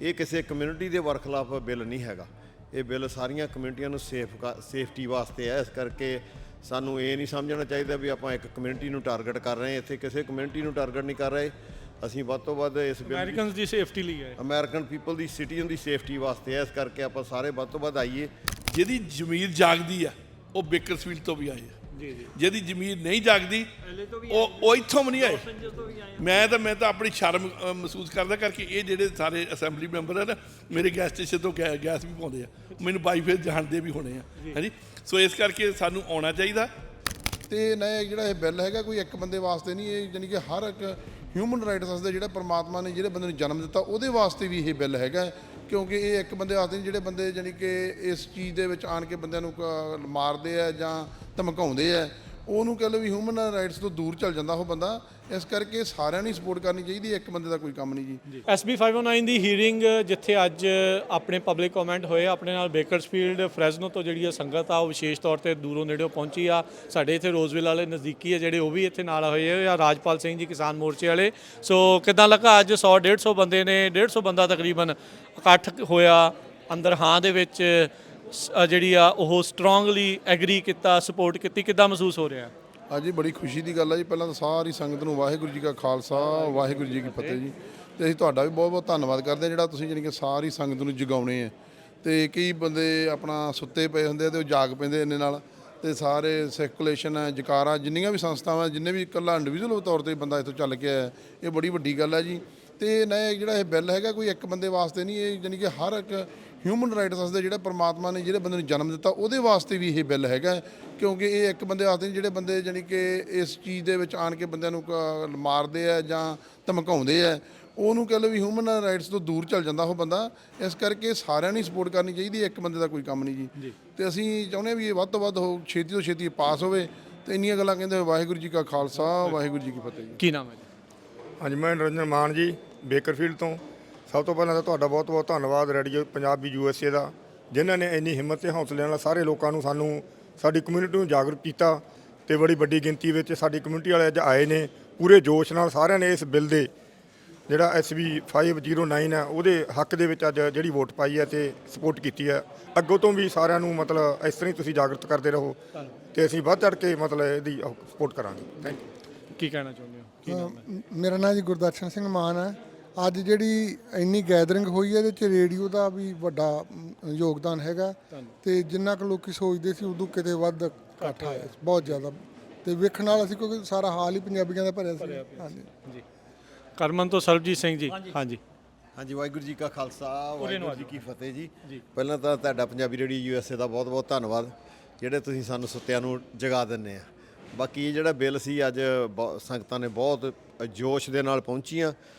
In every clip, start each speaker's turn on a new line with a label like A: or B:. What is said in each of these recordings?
A: ਇਹ ਕਿਸੇ ਕਮਿਊਨਿਟੀ ਦੇ ਵਰਖਲਾਫ ਬਿੱਲ ਨਹੀਂ ਹੈਗਾ। ਇਹ ਬਿੱਲ ਸਾਰੀਆਂ ਕਮਿਊਨਿਟੀਆਂ ਨੂੰ ਸੇਫਟੀ ਵਾਸਤੇ ਹੈ। ਇਸ ਕਰਕੇ ਸਾਨੂੰ ਇਹ ਨਹੀਂ ਸਮਝਣਾ ਚਾਹੀਦਾ ਵੀ ਆਪਾਂ ਇੱਕ ਕਮਿਊਨਿਟੀ ਨੂੰ ਟਾਰਗੇਟ ਕਰ ਰਹੇ ਹਾਂ। ਇੱਥੇ ਕਿਸੇ ਕਮਿਊਨਿਟੀ ਨੂੰ ਟਾਰਗੇਟ ਨਹੀਂ ਕਰ ਰਹੇ। ਅਸੀਂ ਵੱਧ ਤੋਂ ਵੱਧ ਇਸ ਬਿੱਲ
B: ਅਮਰੀਕਨਸ ਦੀ ਸੇਫਟੀ ਲਈ ਹੈ,
A: ਅਮਰੀਕਨ ਪੀਪਲ ਦੀ ਸਿਟੀਜ਼ਨ ਦੀ ਸੇਫਟੀ ਵਾਸਤੇ ਹੈ। ਇਸ ਕਰਕੇ ਆਪਾਂ ਸਾਰੇ ਵੱਧ ਤੋਂ ਵੱਧ ਆਈਏ।
C: ਜਿਹਦੀ ਜ਼ਮੀਰ ਜਾਗਦੀ ਆ ਉਹ ਬੇਕਰਸਫੀਲਡ ਤੋਂ ਵੀ ਆਏ ਆ। ਜਿਹਦੀ ਜ਼ਮੀਰ ਨਹੀਂ ਜਾਗਦੀ ਉਹ ਇੱਥੋਂ ਵੀ ਨਹੀਂ ਆਏ। ਮੈਂ ਤਾਂ ਆਪਣੀ ਸ਼ਰਮ ਮਹਿਸੂਸ ਕਰਦਾ ਕਰਕੇ ਇਹ ਜਿਹੜੇ ਸਾਰੇ ਅਸੈਂਬਲੀ ਮੈਂਬਰ ਆ ਨਾ ਮੇਰੇ ਗੈਸ ਸਟੇਸ਼ਨ ਤੋਂ ਗੈਸ ਵੀ ਪਾਉਂਦੇ ਆ, ਮੈਨੂੰ ਬਾਈਫੇਸ ਜਾਣਦੇ ਵੀ ਹੋਣੇ ਆ। ਹਾਂਜੀ, ਸੋ ਇਸ ਕਰਕੇ ਸਾਨੂੰ ਆਉਣਾ ਚਾਹੀਦਾ।
D: ਤੇ ਨਾ ਜਿਹੜਾ ਇਹ ਬਿੱਲ ਹੈਗਾ ਕੋਈ ਇੱਕ ਬੰਦੇ ਵਾਸਤੇ ਨਹੀਂ, ਇਹ ਜਾਣੀ ਕਿ ਹਰ ਇੱਕ ਹਿਊਮਨ ਰਾਈਟਸ ਵਾਸਤੇ, ਜਿਹੜਾ ਪਰਮਾਤਮਾ ਨੇ ਜਿਹੜੇ ਬੰਦੇ ਨੂੰ ਜਨਮ ਦਿੱਤਾ ਉਹਦੇ ਵਾਸਤੇ ਵੀ ਇਹ ਬਿੱਲ ਹੈਗਾ। ਕਿਉਂਕਿ ਇਹ ਇੱਕ ਬੰਦੇ ਵਾਸਤੇ ਨਹੀਂ, ਜਿਹੜੇ ਬੰਦੇ ਜਾਣੀ ਕਿ ਇਸ ਚੀਜ਼ ਦੇ ਵਿੱਚ ਆਣ ਕੇ ਬੰਦਿਆਂ ਨੂੰ ਮਾਰਦੇ ਆ ਜਾਂ ਧਮਕਾਉਂਦੇ ਆ, ਉਹਨੂੰ ਕਹਿ ਲਓ ਵੀ ਹਿਊਮਨ ਰਾਈਟਸ ਤੋਂ ਦੂਰ ਚੱਲ ਜਾਂਦਾ ਉਹ ਬੰਦਾ। ਇਸ ਕਰਕੇ ਸਾਰਿਆਂ ਨੂੰ ਸਪੋਰਟ ਕਰਨੀ ਚਾਹੀਦੀ, ਇੱਕ ਬੰਦੇ ਦਾ ਕੋਈ ਕੰਮ ਨਹੀਂ ਜੀ।
B: SB 509 ਦੀ ਹੀਅਰਿੰਗ ਜਿੱਥੇ ਅੱਜ ਆਪਣੇ ਪਬਲਿਕ ਕਮੈਂਟ ਹੋਏ, ਆਪਣੇ ਨਾਲ ਬੇਕਰਸਫੀਲਡ ਫਰੈਜ਼ਨੋ ਤੋਂ ਜਿਹੜੀ ਸੰਗਤ ਆ ਉਹ ਵਿਸ਼ੇਸ਼ ਤੌਰ ਤੇ ਦੂਰੋਂ ਨੇੜਿਓਂ ਪਹੁੰਚੀ ਆ। ਸਾਡੇ ਇੱਥੇ ਰੋਜ਼ਵਿਲ ਵਾਲੇ ਨਜ਼ਦੀਕੀ ਆ ਜਿਹੜੇ, ਉਹ ਵੀ ਇੱਥੇ ਨਾਲ ਹੋਏ ਆ। ਰਾਜਪਾਲ ਸਿੰਘ ਜੀ ਕਿਸਾਨ ਮੋਰਚੇ ਵਾਲੇ। ਸੋ ਕਿੱਦਾਂ ਲੱਗਾ ਅੱਜ 100-150 ਬੰਦੇ ਨੇ, 150 ਬੰਦਾ ਤਕਰੀਬਨ ਇਕੱਠ ਹੋਇਆ ਅੰਦਰ ਹਾਂ ਦੇ ਵਿੱਚ, ਜਿਹੜੀ ਆ ਉਹ ਸਟਰੋਂਗਲੀ ਐਗਰੀ ਕੀਤਾ, ਸਪੋਰਟ ਕੀਤੀ। ਕਿੱਦਾਂ ਮਹਿਸੂਸ ਹੋ ਰਿਹਾ?
D: ਅੱਜ ਬੜੀ ਖੁਸ਼ੀ ਦੀ ਗੱਲ ਹੈ ਜੀ। ਪਹਿਲਾਂ ਤਾਂ ਸਾਰੀ ਸੰਗਤ ਨੂੰ ਵਾਹਿਗੁਰੂ ਜੀ ਕਾ ਖਾਲਸਾ, ਵਾਹਿਗੁਰੂ ਜੀ ਕੀ ਫਤਿਹ ਜੀ। ਤੇ ਅਸੀਂ ਤੁਹਾਡਾ ਵੀ ਬਹੁਤ ਬਹੁਤ ਧੰਨਵਾਦ ਕਰਦੇ ਹਾਂ ਜਿਹੜਾ ਤੁਸੀਂ ਜਾਣੀ ਕਿ ਸਾਰੀ ਸੰਗਤ ਨੂੰ ਜਗਾਉਣੇ ਆ। ਤੇ ਕਈ ਬੰਦੇ ਆਪਣਾ ਸੁੱਤੇ ਪਏ ਹੁੰਦੇ ਆ ਤੇ ਉਹ ਜਾਗ ਪੈਂਦੇ ਇੰਨੇ ਨਾਲ। ਤੇ ਸਾਰੇ ਸਰਕੂਲੇਸ਼ਨ ਹੈ, ਜਕਾਰਾ, ਜਿੰਨੀਆਂ ਵੀ ਸੰਸਥਾਵਾਂ, ਜਿੰਨੇ ਵੀ ਇਕੱਲਾ ਇੰਡੀਵਿਜੂਅਲ ਤੌਰ 'ਤੇ ਬੰਦਾ ਇੱਥੋਂ ਚੱਲ ਕੇ ਆਇਆ, ਇਹ ਬੜੀ ਵੱਡੀ ਗੱਲ ਹੈ ਜੀ। ਤੇ ਨਾ ਜਿਹੜਾ ਇਹ ਬਿੱਲ ਹੈਗਾ ਕੋਈ ਇੱਕ ਬੰਦੇ ਵਾਸਤੇ ਨਹੀਂ, ਇਹ ਜਾਣੀ ਕਿ ਹਰ ਇੱਕ ਹਿਊਮਨ ਰਾਈਟਸ ਵਾਸਤੇ, ਜਿਹੜਾ ਪਰਮਾਤਮਾ ਨੇ ਜਿਹੜੇ ਬੰਦੇ ਨੂੰ ਜਨਮ ਦਿੱਤਾ ਉਹਦੇ ਵਾਸਤੇ ਵੀ ਇਹ ਬਿੱਲ ਹੈਗਾ। ਕਿਉਂਕਿ ਇਹ ਇੱਕ ਬੰਦੇ ਵਾਸਤੇ ਨਹੀਂ, ਜਿਹੜੇ ਬੰਦੇ ਜਾਣੀ ਕਿ ਇਸ ਚੀਜ਼ ਦੇ ਵਿੱਚ ਆਣ ਕੇ ਬੰਦਿਆਂ ਨੂੰ ਮਾਰਦੇ ਆ ਜਾਂ ਧਮਕਾਉਂਦੇ ਆ, ਉਹਨੂੰ ਕਹਿ ਲਓ ਵੀ ਹਿਊਮਨ ਰਾਈਟਸ ਤੋਂ ਦੂਰ ਚੱਲ ਜਾਂਦਾ ਉਹ ਬੰਦਾ। ਇਸ ਕਰਕੇ ਸਾਰਿਆਂ ਨੂੰ ਸਪੋਰਟ ਕਰਨੀ ਚਾਹੀਦੀ, ਇੱਕ ਬੰਦੇ ਦਾ ਕੋਈ ਕੰਮ ਨਹੀਂ ਜੀ। ਤੇ ਅਸੀਂ ਚਾਹੁੰਦੇ ਹਾਂ ਵੀ ਇਹ ਵੱਧ ਤੋਂ ਵੱਧ ਛੇਤੀ ਤੋਂ ਛੇਤੀ ਪਾਸ ਹੋਵੇ। ਤੇ ਇੰਨੀਆਂ ਗੱਲਾਂ ਕਹਿੰਦੇ ਵਾਹਿਗੁਰੂ ਜੀ ਕਾ ਖਾਲਸਾ, ਵਾਹਿਗੁਰੂ ਜੀ ਕੀ ਫਤਿਹ ਜੀ।
B: ਕੀ ਨਾਮ ਹੈ ਜੀ?
E: ਹਾਂਜੀ, ਮੈਂ ਨਿਰੰਜਨ ਮਾਨ ਜੀ, ਬੇਕਰਫੀਲਡ ਤੋਂ। ਸਭ ਤੋਂ ਪਹਿਲਾਂ ਤਾਂ ਤੁਹਾਡਾ ਬਹੁਤ ਬਹੁਤ ਧੰਨਵਾਦ ਰੇਡੀਓ ਪੰਜਾਬੀ USA ਦਾ, ਜਿਨ੍ਹਾਂ ਨੇ ਇੰਨੀ ਹਿੰਮਤ ਤੇ ਹੌਸਲੇ ਨਾਲ ਸਾਰੇ ਲੋਕਾਂ ਨੂੰ, ਸਾਨੂੰ, ਸਾਡੀ ਕਮਿਊਨਿਟੀ ਨੂੰ ਜਾਗਰੂਕ ਕੀਤਾ। ਤੇ ਬੜੀ ਵੱਡੀ ਗਿਣਤੀ ਵਿੱਚ ਸਾਡੀ ਕਮਿਊਨਿਟੀ ਵਾਲੇ ਅੱਜ ਆਏ ਨੇ, ਪੂਰੇ ਜੋਸ਼ ਨਾਲ। ਸਾਰਿਆਂ ਨੇ ਇਸ ਬਿੱਲ ਦੇ, ਜਿਹੜਾ SB 509 ਹੈ, ਉਹਦੇ ਹੱਕ ਦੇ ਵਿੱਚ ਅੱਜ ਜਿਹੜੀ ਵੋਟ ਪਾਈ ਹੈ ਤੇ ਸਪੋਰਟ ਕੀਤੀ ਹੈ। ਅੱਗੋਂ ਤੋਂ ਵੀ ਸਾਰਿਆਂ ਨੂੰ ਮਤਲਬ ਇਸ ਤਰ੍ਹਾਂ ਹੀ ਤੁਸੀਂ ਜਾਗਰੂਕ ਕਰਦੇ ਰਹੋ ਤੇ ਅਸੀਂ ਵੱਧ ਚੜ੍ਹ ਕੇ ਮਤਲਬ ਇਹਦੀ ਸਪੋਰਟ ਕਰਾਂਗੇ। Thank you.
B: ਕੀ ਕਹਿਣਾ ਚਾਹੁੰਦੇ ਹੋ? ਕੀ ਨਾਮ ਹੈ?
F: ਮੇਰਾ ਨਾਮ ਜੀ ਗੁਰਦਰਸ਼ਨ ਸਿੰਘ ਮਾਨ ਹੈ। ਅੱਜ ਜਿਹੜੀ ਇੰਨੀ ਗੈਦਰਿੰਗ ਹੋਈ ਹੈ, ਇਹਦੇ 'ਚ ਰੇਡੀਓ ਦਾ ਵੀ ਵੱਡਾ ਯੋਗਦਾਨ ਹੈਗਾ। ਤੇ ਜਿੰਨਾ ਕੁ ਲੋਕੀ ਸੋਚਦੇ ਸੀ ਉਦੋਂ ਕਿਤੇ ਵੱਧ ਇਕੱਠ ਆਇਆ, ਬਹੁਤ ਜ਼ਿਆਦਾ। ਤੇ ਵੇਖਣ ਨਾਲ ਅਸੀਂ, ਕਿਉਂਕਿ ਸਾਰਾ ਹਾਲ ਹੀ ਪੰਜਾਬੀਆਂ ਦਾ ਭਰਿਆ ਸੀ। ਹਾਂਜੀ
B: ਜੀ। ਕਰਮਨ ਤੋਂ ਸਰਬਜੀਤ ਸਿੰਘ ਜੀ। ਹਾਂਜੀ
A: ਹਾਂਜੀ, ਵਾਹਿਗੁਰੂ ਜੀ ਕਾ ਖਾਲਸਾ, ਵਾਹਿਗੁਰੂ ਜੀ ਕੀ ਫਤਿਹ ਜੀ। ਪਹਿਲਾਂ ਤਾਂ ਤੁਹਾਡਾ ਪੰਜਾਬੀ ਰੇਡੀਓ USA ਦਾ ਬਹੁਤ ਬਹੁਤ ਧੰਨਵਾਦ, ਜਿਹੜੇ ਤੁਸੀਂ ਸਾਨੂੰ ਸੁੱਤਿਆਂ ਨੂੰ ਜਗਾ ਦਿੰਦੇ ਆ। ਬਾਕੀ ਇਹ ਜਿਹੜਾ ਬਿੱਲ ਸੀ, ਅੱਜ ਸੰਗਤਾਂ ਨੇ ਬਹੁਤ ਜੋਸ਼ ਦੇ ਨਾਲ ਪਹੁੰਚੀਆਂ।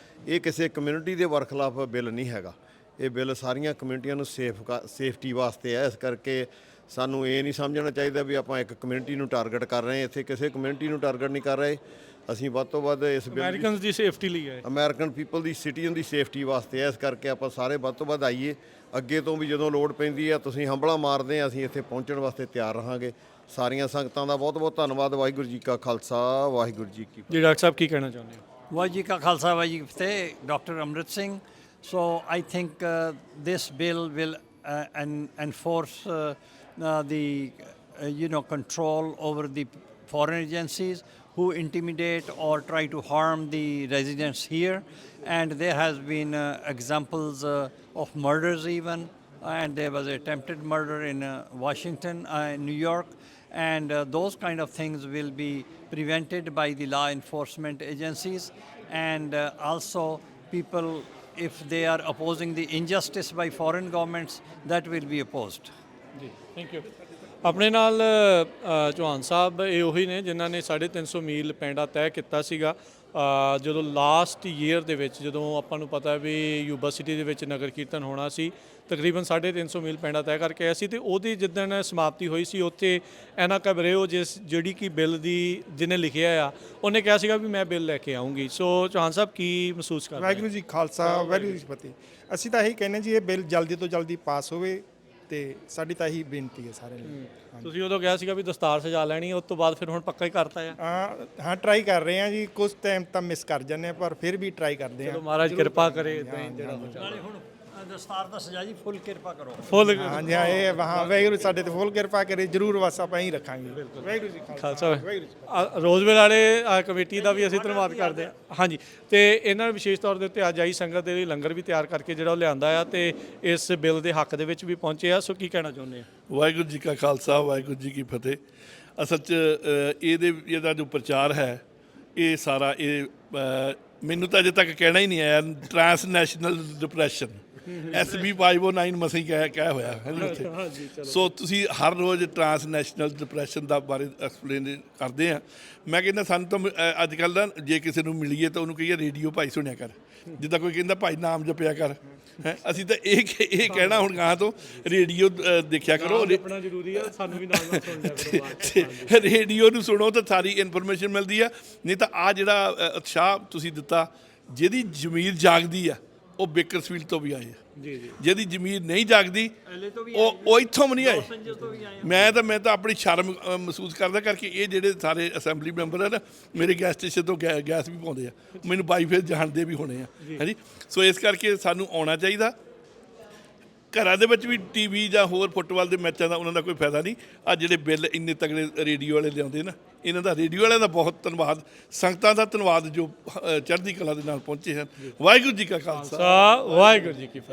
A: ਇਹ ਕਿਸੇ ਕਮਿਊਨਿਟੀ ਦੇ ਵਰਖਲਾਫ ਬਿੱਲ ਨਹੀਂ ਹੈਗਾ। ਇਹ ਬਿੱਲ ਸਾਰੀਆਂ ਕਮਿਊਨਿਟੀਆਂ ਨੂੰ ਸੇਫਟੀ ਵਾਸਤੇ ਹੈ। ਇਸ ਕਰਕੇ ਸਾਨੂੰ ਇਹ ਨਹੀਂ ਸਮਝਣਾ ਚਾਹੀਦਾ ਵੀ ਆਪਾਂ ਇੱਕ ਕਮਿਊਨਿਟੀ ਨੂੰ ਟਾਰਗੇਟ ਕਰ ਰਹੇ ਹਾਂ। ਇੱਥੇ ਕਿਸੇ ਕਮਿਊਨਿਟੀ ਨੂੰ ਟਾਰਗੇਟ ਨਹੀਂ ਕਰ ਰਹੇ। ਅਸੀਂ ਵੱਧ ਤੋਂ ਵੱਧ ਇਸ ਬਿੱਲ
B: ਅਮਰੀਕਨਸ ਦੀ ਸੇਫਟੀ ਲਈ ਹੈ,
A: ਅਮਰੀਕਨ ਪੀਪਲ ਦੀ ਸਿਟੀਜ਼ਨ ਦੀ ਸੇਫਟੀ ਵਾਸਤੇ ਹੈ। ਇਸ ਕਰਕੇ ਆਪਾਂ ਸਾਰੇ ਵੱਧ ਤੋਂ ਵੱਧ ਆਈਏ। ਅੱਗੇ ਤੋਂ ਵੀ ਜਦੋਂ ਲੋੜ ਪੈਂਦੀ ਹੈ, ਤੁਸੀਂ ਹੰਭਲਾ ਮਾਰਦੇ ਆ, ਅਸੀਂ ਇੱਥੇ ਪਹੁੰਚਣ ਵਾਸਤੇ ਤਿਆਰ ਰਹਾਂਗੇ। ਸਾਰੀਆਂ ਸੰਗਤਾਂ ਦਾ ਬਹੁਤ ਬਹੁਤ ਧੰਨਵਾਦ। ਵਾਹਿਗੁਰੂ ਜੀ ਕਾ ਖਾਲਸਾ, ਵਾਹਿਗੁਰੂ ਜੀ ਕੀ ਫਤਿਹ।
B: ਜੀ ਡਾਕਟਰ ਸਾਹਿਬ ਕੀ ਕਹਿਣਾ ਚਾਹੁੰਦੇ ਹੋ?
G: ਵਾਹਿਗੁਰੂ ਜੀ ਕਾ ਖਾਲਸਾ, ਵਾਹਿਗੁਰੂ ਜੀ ਕੀ ਫਤਿਹ। Doctor Amrit Singh. So I think this bill will enforce the control over the foreign agencies who intimidate or try to harm the residents here. And there has been examples of murders even, and there was attempted murder in Washington, New York. And those kind of things will be prevented by the law enforcement agencies. And also people, if they are opposing the injustice by foreign governments, that will be opposed.
B: ਜੀ, thank you. ਆਪਣੇ ਨਾਲ ਚੌਹਾਨ ਸਾਹਿਬ ਇਹ ਉਹੀ ਨੇ ਜਿਨ੍ਹਾਂ ਨੇ 350 ਮੀਲ ਪੈਂਡਾ ਤੈਅ ਕੀਤਾ ਸੀਗਾ। ਜਦੋਂ ਲਾਸਟ ਈਅਰ ਦੇ ਵਿੱਚ, ਜਦੋਂ ਆਪਾਂ ਨੂੰ ਪਤਾ ਵੀ ਯੂਬਾ ਸਿਟੀ ਦੇ ਵਿੱਚ ਨਗਰ ਕੀਰਤਨ ਹੋਣਾ ਸੀ, ਤਕਰੀਬਨ 350 ਮੀਲ ਪੈਂਡਾ ਤੈਅ ਕਰਕੇ ਆਇਆ ਸੀ। ਅਤੇ ਉਹਦੀ ਜਿੱਦਣ ਸਮਾਪਤੀ ਹੋਈ ਸੀ, ਉੱਥੇ ਐਨਾ ਕਬਰੇਓ ਜਿਹੜੀ ਕਿ ਬਿੱਲ ਦੀ ਜਿਹਨੇ ਲਿਖਿਆ ਆ, ਉਹਨੇ ਕਿਹਾ ਸੀਗਾ ਵੀ ਮੈਂ ਬਿੱਲ ਲੈ ਕੇ ਆਉਂਗੀ। ਸੋ ਚੌਹਾਨ ਸਾਹਿਬ ਕੀ ਮਹਿਸੂਸ ਕਰਦੇ?
H: ਵਾਹਿਗੁਰੂ ਜੀ ਖਾਲਸਾ, ਵਾਹਿਗੁਰੂ ਜੀ ਫਤਿਹ। ਅਸੀਂ ਤਾਂ ਇਹੀ ਕਹਿੰਦੇ ਜੀ, ਇਹ ਬਿੱਲ ਜਲਦੀ ਤੋਂ ਜਲਦੀ ਪਾਸ ਹੋਵੇ ਤੇ ਸਾਡੀ ਤਾਂ ਇਹੀ ਬੇਨਤੀ ਹੈ ਸਾਰਿਆਂ ਨੂੰ।
B: ਤੁਸੀਂ ਉਦੋਂ ਕਿਹਾ ਸੀਗਾ ਵੀ ਦਸਤਾਰ ਸਜਾ ਲੈਣੀ, ਉਸ ਤੋਂ ਬਾਅਦ ਫਿਰ ਹੁਣ ਪੱਕਾ ਹੀ ਕਰਤਾ ਆ?
H: ਹਾਂ, ਟਰਾਈ ਕਰ ਰਹੇ ਹਾਂ ਜੀ। ਕੁਝ ਟਾਈਮ ਤਾਂ ਮਿਸ ਕਰ ਜਾਂਦੇ ਆ, ਪਰ ਫਿਰ ਵੀ ਟਰਾਈ ਕਰਦੇ ਹਾਂ।
B: ਚਲੋ ਮਹਾਰਾਜ ਕਿਰਪਾ ਕਰੇ। ਜਿਹੜਾ
G: ਦਸਤਾਰ ਦਾ ਸਜਾ ਜੀ ਫੁੱਲ ਕਿਰਪਾ ਕਰੋ
B: ਫੁੱਲ
H: ਹਾਂਜੀ ਹਾਂ ਇਹ ਵਾਹਿਗੁਰੂ ਸਾਡੇ ਤੇ ਫੁੱਲ ਕਿਰਪਾ ਕਰੇ ਜਰੂਰ ਬਸ ਆਪਾਂ ਹੀ ਰੱਖਾਂਗੇ ਵਾਹਿਗੁਰੂ ਜੀ ਕਾ
B: ਖਾਲਸਾ ਰੋਜ਼ਵੇਲ ਵਾਲੇ ਕਮੇਟੀ ਦਾ ਵੀ ਅਸੀਂ ਧੰਨਵਾਦ ਕਰਦੇ ਹਾਂ। ਹਾਂਜੀ, ਤੇ ਇਹਨਾਂ ਨੇ ਵਿਸ਼ੇਸ਼ ਤੌਰ ਦੇ ਉੱਤੇ ਅੱਜ ਆਈ ਸੰਗਤ ਦੇ ਲਈ ਲੰਗਰ ਵੀ ਤਿਆਰ ਕਰਕੇ ਜਿਹੜਾ ਉਹ ਲਿਆਂਦਾ ਆ ਤੇ ਇਸ ਬਿੱਲ ਦੇ ਹੱਕ ਦੇ ਵਿੱਚ ਵੀ ਪਹੁੰਚੇ ਆ। ਸੋ ਕੀ ਕਹਿਣਾ ਚਾਹੁੰਦੇ ਆ?
C: ਵਾਹਿਗੁਰੂ ਜੀ ਕਾ ਖਾਲਸਾ ਵਾਹਿਗੁਰੂ ਜੀ ਕੀ ਫਤਿਹ। ਅਸਲ 'ਚ ਇਹਦਾ ਜੋ ਪ੍ਰਚਾਰ ਹੈ ਇਹ ਸਾਰਾ ਮੈਨੂੰ ਤਾਂ ਅਜੇ ਤੱਕ ਕਹਿਣਾ ਹੀ ਨਹੀਂ ਆਇਆ ਟ੍ਰਾਂਸਨੈਸ਼ਨਲ ਡਿਪਰੈਸ਼ਨ SB 509 ਮਸੀਂ ਕਹਿ ਹੋਇਆ ਹੈ ਨਾ ਉੱਥੇ। ਸੋ ਤੁਸੀਂ ਹਰ ਰੋਜ਼ ਟ੍ਰਾਂਸਨੈਸ਼ਨਲ ਡਿਪਰੈਸ਼ਨ ਦਾ ਬਾਰੇ ਐਕਸਪਲੇਨ ਕਰਦੇ ਆ। ਮੈਂ ਕਹਿੰਦਾ ਸਾਨੂੰ ਤਾਂ ਅੱਜ ਕੱਲ੍ਹ ਨਾ ਜੇ ਕਿਸੇ ਨੂੰ ਮਿਲੀਏ ਤਾਂ ਉਹਨੂੰ ਕਹੀਏ ਰੇਡੀਓ ਭਾਈ ਸੁਣਿਆ ਕਰ, ਜਿੱਦਾਂ ਕੋਈ ਕਹਿੰਦਾ ਭਾਈ ਨਾਮ ਜਪਿਆ ਕਰ ਹੈ। ਅਸੀਂ ਤਾਂ ਇਹ ਕਹਿਣਾ ਹੁਣ ਗਾਂ ਤੋਂ ਰੇਡੀਓ ਦੇਖਿਆ ਕਰੋ,
B: ਆਪਣਾ ਜ਼ਰੂਰੀ ਆ, ਸਾਨੂੰ ਵੀ ਨਾਲ ਸੁਣ ਲਿਆ ਕਰੋ।
C: ਰੇਡੀਓ ਨੂੰ ਸੁਣੋ ਤਾਂ ਸਾਰੀ ਇਨਫੋਰਮੇਸ਼ਨ ਮਿਲਦੀ ਆ। ਨਹੀਂ ਤਾਂ ਆ ਜਿਹੜਾ ਉਤਸ਼ਾਹ ਤੁਸੀਂ ਦਿੱਤਾ, ਜਿਹਦੀ ਜ਼ਮੀਰ ਜਾਗਦੀ ਆ ਉਹ ਬੇਕਰਸਫੀਲਡ ਤੋਂ ਵੀ ਆਏ ਆ। ਜਿਹਦੀ ਜ਼ਮੀਰ ਨਹੀਂ ਜਾਗਦੀ ਉਹ ਇੱਥੋਂ ਵੀ ਨਹੀਂ ਆਏ। ਮੈਂ ਤਾਂ ਆਪਣੀ ਸ਼ਰਮ ਮਹਿਸੂਸ ਕਰਦਾ ਕਰਕੇ ਇਹ ਜਿਹੜੇ ਸਾਰੇ ਅਸੈਂਬਲੀ ਮੈਂਬਰ ਆ ਨਾ ਮੇਰੇ ਗੈਸ ਸਟੇਸ਼ਨ ਤੋਂ ਗੈਸ ਵੀ ਪਾਉਂਦੇ ਆ, ਮੈਨੂੰ ਬਾਈ ਫਿਰ ਜਾਣਦੇ ਵੀ ਹੋਣੇ ਆ ਹਾਂਜੀ। ਸੋ ਇਸ ਕਰਕੇ ਸਾਨੂੰ ਆਉਣਾ ਚਾਹੀਦਾ। ਘਰਾਂ ਦੇ ਵਿੱਚ ਵੀ ਟੀਵੀ ਜਾਂ ਹੋਰ ਫੁੱਟਬਾਲ ਦੇ ਮੈਚਾਂ ਦਾ ਉਹਨਾਂ ਦਾ ਕੋਈ ਫਾਇਦਾ ਨਹੀਂ। ਆ ਜਿਹੜੇ ਬਿੱਲ ਇੰਨੇ ਤਗੜੇ ਰੇਡੀਓ ਵਾਲੇ ਲਿਆਉਂਦੇ ਨਾ, ਇਹਨਾਂ ਦਾ ਰੇਡੀਓ ਵਾਲਿਆਂ ਦਾ ਬਹੁਤ ਧੰਨਵਾਦ, ਸੰਗਤਾਂ ਦਾ ਧੰਨਵਾਦ ਜੋ ਚੜ੍ਹਦੀ ਕਲਾ ਦੇ ਨਾਲ ਪਹੁੰਚੇ ਹਨ। ਵਾਹਿਗੁਰੂ ਜੀ ਕਾ ਖਾਲਸਾ
B: ਵਾਹਿਗੁਰੂ ਜੀ ਕੀ ਫਤਿਹ।